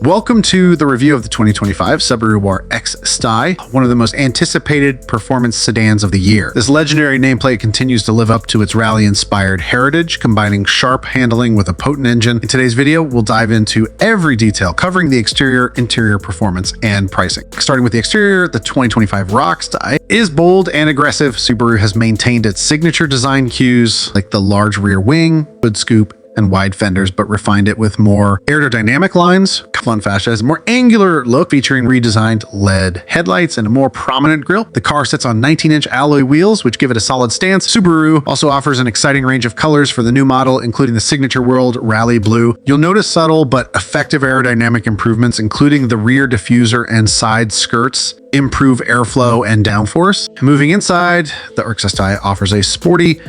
Welcome to the review of the 2025 Subaru WRX STI, one of the most anticipated performance sedans of the year. This legendary nameplate continues to live up to its rally-inspired heritage, combining sharp handling with a potent engine. In today's video, we'll dive into every detail, covering the exterior, interior performance, and pricing. Starting with the exterior, the 2025 WRX STI is bold and aggressive. Subaru has maintained its signature design cues, like the large rear wing, hood scoop, and wide fenders, but refined it with more aerodynamic lines. Fun fascia has a more angular look, featuring redesigned LED headlights and a more prominent grille. The car sits on 19-inch alloy wheels, which give it a solid stance. Subaru also offers an exciting range of colors for the new model, including the signature world Rally Blue. You'll notice subtle but effective aerodynamic improvements, including the rear diffuser and side skirts improve airflow and downforce. Moving inside, the WRX STI offers a sporty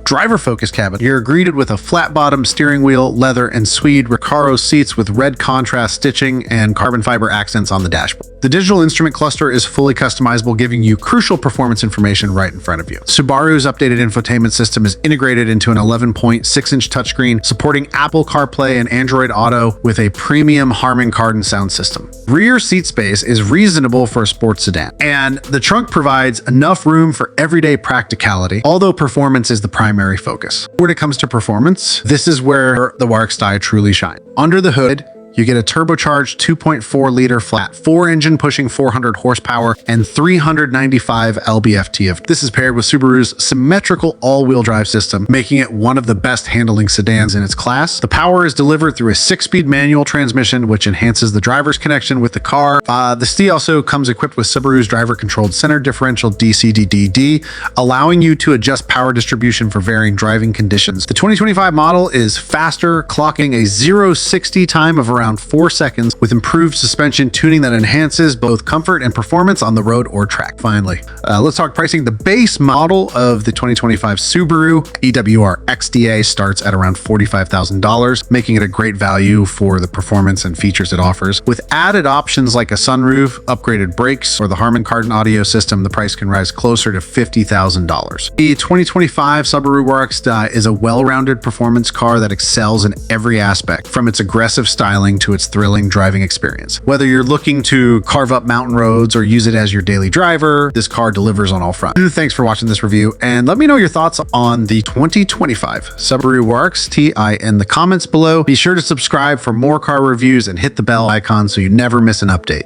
driver-focused cabin. You're greeted with a flat-bottom steering wheel, leather and suede Recaro seats with red contrast stitching and carbon fiber accents on the dashboard. The digital instrument cluster is fully customizable, giving you crucial performance information right in front of you. Subaru's updated infotainment system is integrated into an 11.6-inch touchscreen, supporting Apple CarPlay and Android Auto with a premium Harman Kardon sound system. Rear seat space is reasonable for a sports sedan, and the trunk provides enough room for everyday practicality, although performance is the primary focus. When it comes to performance, this is where the WRX STI truly shines. Under the hood, you get a turbocharged 2.4-liter flat 4-engine pushing 400 horsepower and 395 lb-ft. This is paired with Subaru's symmetrical all-wheel drive system, making it one of the best handling sedans in its class. The power is delivered through a 6-speed manual transmission, which enhances the driver's connection with the car. The STI also comes equipped with Subaru's driver-controlled center differential DC-to-DC, allowing you to adjust power distribution for varying driving conditions. The 2025 model is faster, clocking a 0-60 time of around 4 seconds, with improved suspension tuning that enhances both comfort and performance on the road or track. Finally, let's talk pricing. The base model of the 2025 Subaru WRXSTI starts at around $45,000, making it a great value for the performance and features it offers. With added options like a sunroof, upgraded brakes, or the Harman Kardon audio system, the price can rise closer to $50,000. The 2025 Subaru WRX STI is a well-rounded performance car that excels in every aspect, from its aggressive styling to its thrilling driving experience. Whether you're looking to carve up mountain roads or use it as your daily driver, this car delivers on all fronts. Thanks for watching this review, and let me know your thoughts on the 2025 Subaru WRX STI in the comments below. Be sure to subscribe for more car reviews and hit the bell icon so you never miss an update.